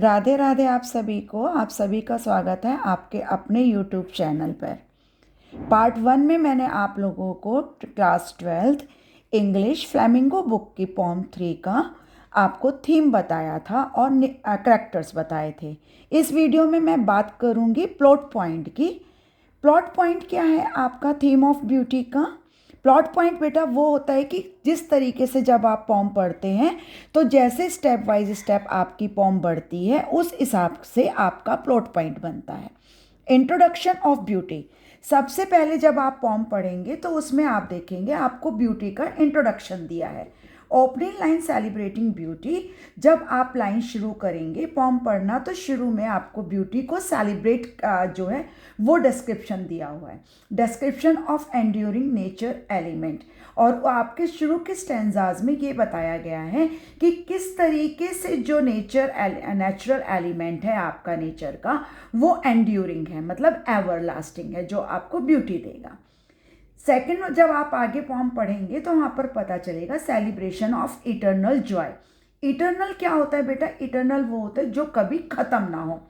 राधे राधे आप सभी का स्वागत है आपके अपने यूट्यूब चैनल पर। पार्ट 1 में मैंने आप लोगों को class 12th English flamingo book की पॉम 3 का आपको थीम बताया था और करैक्टर्स बताए थे। इस वीडियो में मैं बात करूंगी प्लॉट पॉइंट की। प्लॉट पॉइंट क्या है आपका थीम ऑफ ब्यूटी का? प्लॉट पॉइंट बेटा वो होता है कि जिस तरीके से जब आप पॉम पढ़ते हैं तो जैसे स्टेप बाय स्टेप आपकी पॉम बढ़ती है उस हिसाब से आपका प्लॉट पॉइंट बनता है। इंट्रोडक्शन ऑफ ब्यूटी, सबसे पहले जब आप पॉम पढ़ेंगे तो उसमें आप देखेंगे आपको ब्यूटी का इंट्रोडक्शन दिया है। ओपनिंग लाइन सेलिब्रेटिंग ब्यूटी, जब आप लाइन शुरू करेंगे पॉम पढ़ना तो शुरू में आपको ब्यूटी को सेलिब्रेट जो है वो डिस्क्रिप्शन दिया हुआ है। Description of enduring nature element, और आपके शुरू के स्टैंजाज में ये बताया गया है कि किस तरीके से जो नेचुरल एलिमेंट है आपका नेचर का वो एंड्यूरिंग है, मतलब एवर लास्टिंग है, जो आपको ब्यूटी देगा। सेकंड, जब आप आगे पॉम पढ़ेंगे तो वहाँ पर पता चलेगा celebration of eternal Joy. Eternal क्या होता है बेटा? इटर्नल वो होता है जो कभी ख़त्म ना हो।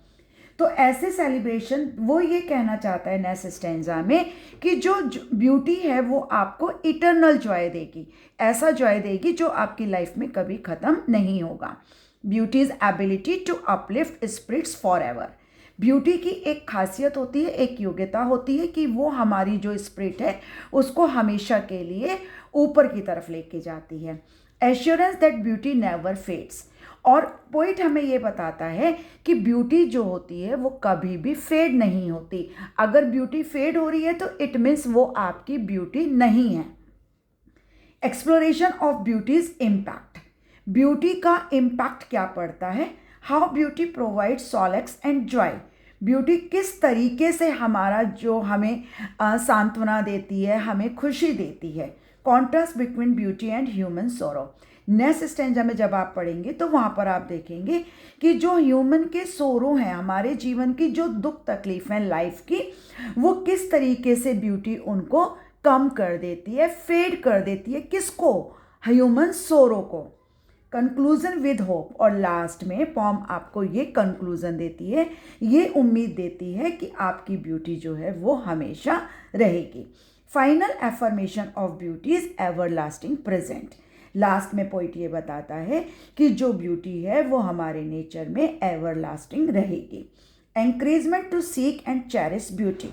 तो ऐसे सेलिब्रेशन वो ये कहना चाहता है नेक्स्ट स्टैंजा में कि जो ब्यूटी है वो आपको इटर्नल जॉय देगी, ऐसा जॉय देगी जो आपकी लाइफ में कभी ख़त्म नहीं होगा। Beauty's ability to uplift spirits forever, beauty की एक खासियत होती है, एक योग्यता होती है कि वो हमारी जो स्पिरिट है उसको हमेशा के लिए ऊपर की तरफ लेके जाती है। Assurance that beauty never fades, और पोइट हमें ये बताता है कि ब्यूटी जो होती है वो कभी भी फेड नहीं होती। अगर ब्यूटी फेड हो रही है तो इट मीन्स वो आपकी ब्यूटी नहीं है। Exploration of beauty's impact, beauty का इम्पैक्ट क्या पड़ता है? How beauty provide solace and joy, beauty किस तरीके से हमारा जो हमें सांत्वना देती है, हमें खुशी देती है। Contrast between beauty and human सोरो, नेक्स्ट स्टेंजा में जब आप पढ़ेंगे तो वहाँ पर आप देखेंगे कि जो ह्यूमन के सोरो हैं, हमारे जीवन की जो दुख तकलीफ है लाइफ की, वो किस तरीके से ब्यूटी उनको कम कर देती है, फेड कर देती है। किसको? ह्यूमन सोरो को। कंक्लूजन विद होप, और लास्ट में पॉम आपको ये कंक्लूजन देती है, ये उम्मीद देती है कि आपकी ब्यूटी जो है वो हमेशा रहेगी। Final affirmation of beauty is ever lasting present, last में पोइट ये बताता है कि जो ब्यूटी है वो हमारे नेचर में एवर लास्टिंग रहेगी। Encouragement to seek and cherish beauty,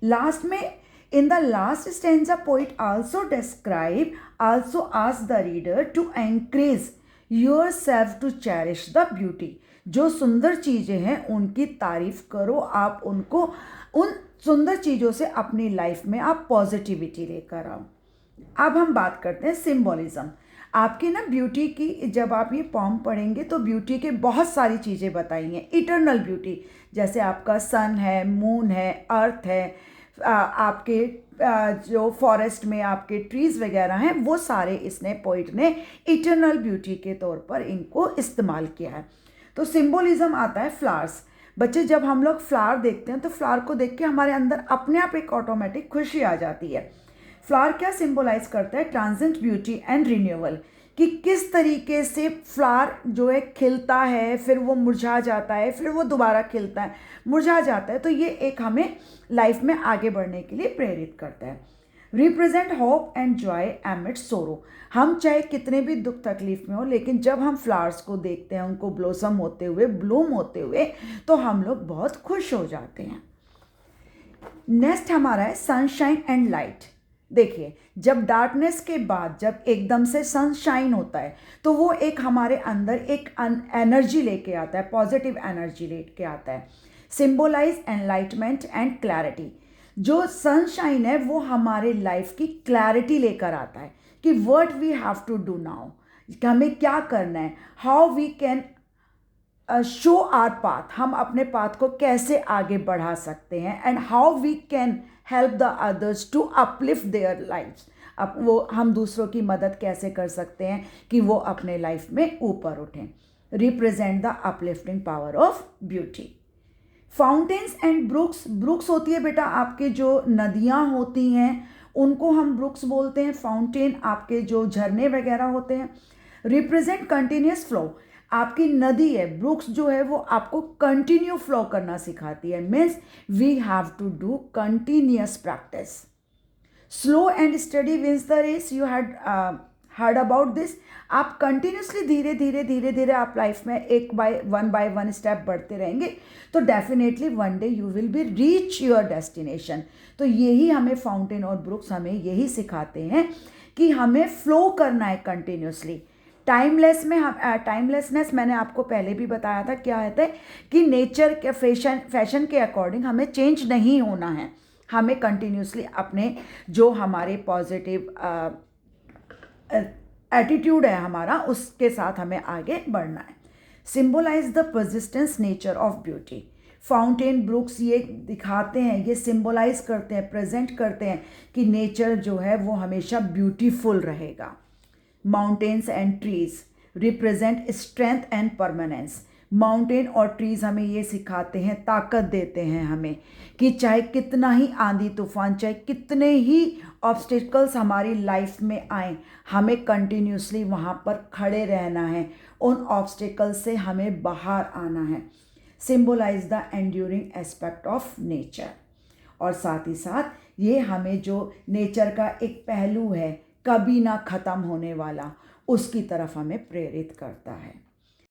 last में in the last stanza poet also ask the reader to encourage yourself to cherish the beauty, जो सुंदर चीज़ें हैं उनकी तारीफ करो, आप उनको, उन सुंदर चीज़ों से अपनी लाइफ में आप पॉजिटिविटी लेकर आओ। अब हम बात करते हैं सिंबॉलिज्म। आपकी ना ब्यूटी की, जब आप ये पॉम पढ़ेंगे तो ब्यूटी के बहुत सारी चीज़ें बताई हैं। इटर्नल ब्यूटी, जैसे आपका सन है, मून है, अर्थ है, आपके जो फॉरेस्ट में आपके ट्रीज़ वगैरह हैं, वो सारे इसने पोइट ने इटर्नल ब्यूटी के तौर पर इनको इस्तेमाल किया है। तो सिंबोलिज्म आता है फ्लावर्स। बच्चे, जब हम लोग फ्लावर देखते हैं तो फ्लावर को देख के हमारे अंदर अपने आप एक ऑटोमेटिक खुशी आ जाती है। फ्लावर क्या सिंबलाइज करता है? ट्रांजिएंट ब्यूटी एंड रिन्यूअल, कि किस तरीके से फ्लावर जो है खिलता है, फिर वो मुरझा जाता है, फिर वो दोबारा खिलता है, मुरझा जाता है। तो ये एक हमें लाइफ में आगे बढ़ने के लिए प्रेरित करता है। रिप्रेजेंट होप एंड जॉय एमिड सोरो, हम चाहे कितने भी दुख तकलीफ में हो, लेकिन जब हम फ्लावर्स को देखते हैं, उनको ब्लोसम होते हुए, ब्लूम होते हुए, तो हम लोग बहुत खुश हो जाते हैं। नेक्स्ट हमारा है सनशाइन एंड लाइट। देखिए, जब डार्कनेस के बाद जब एकदम से सनशाइन होता है तो वो एक हमारे अंदर एक एनर्जी लेके आता है, पॉजिटिव एनर्जी लेके आता है। सिंबलाइज एनलाइटमेंट एंड क्लैरिटी, जो सनशाइन है वो हमारे लाइफ की क्लैरिटी लेकर आता है कि what we have to do now, हमें क्या करना है, how we can show our path, हम अपने पाथ को कैसे आगे बढ़ा सकते हैं, and how we can help the others to uplift their lifes, अब वो हम दूसरों की मदद कैसे कर सकते हैं कि वो अपने लाइफ में ऊपर उठें। Represent the uplifting power of beauty. Fountains and brooks, brooks होती है बेटा आपके जो नदियाँ होती हैं उनको हम ब्रुक्स बोलते हैं। फाउंटेन आपके जो झरने वगैरह होते हैं। रिप्रेजेंट कंटिन्यूस फ्लो, आपकी नदी है, ब्रुक्स जो है वो आपको कंटिन्यू फ्लो करना सिखाती है। Means we have to do continuous practice. Slow and study wins the race, you had heard about this. आप कंटिन्यूसली धीरे धीरे धीरे धीरे आप लाइफ में एक बाय वन स्टेप बढ़ते रहेंगे तो definitely one day you will be reach your destination. तो यही हमें फाउंटेन और ब्रुक्स हमें यही सिखाते हैं कि हमें फ्लो करना है कंटिन्यूसली। टाइमलेसनेस मैंने आपको पहले भी बताया था क्या होता है कि नेचर के फैशन के अकॉर्डिंग हमें चेंज नहीं होना है, हमें कंटिन्यूसली अपने जो हमारे पॉजिटिव एटीट्यूड है हमारा उसके साथ हमें आगे बढ़ना है। Symbolise the persistence nature of beauty. Fountain brooks ये दिखाते हैं, ये सिंबलाइज करते हैं, प्रेजेंट करते हैं कि नेचर जो है वो हमेशा ब्यूटीफुल रहेगा। Mountains and trees represent strength and permanence. Mountain और ट्रीज़ हमें ये सिखाते हैं, ताकत देते हैं हमें कि चाहे कितना ही आंधी तूफान, चाहे कितने ही ऑब्स्टिकल्स हमारी लाइफ में आए, हमें कंटिन्यूसली वहाँ पर खड़े रहना है, उन ऑब्स्टिकल्स से हमें बाहर आना है। Symbolise the enduring aspect of nature. और साथ ही साथ ये हमें जो नेचर का एक पहलू है कभी ना ख़त्म होने वाला, उसकी तरफ हमें प्रेरित करता है।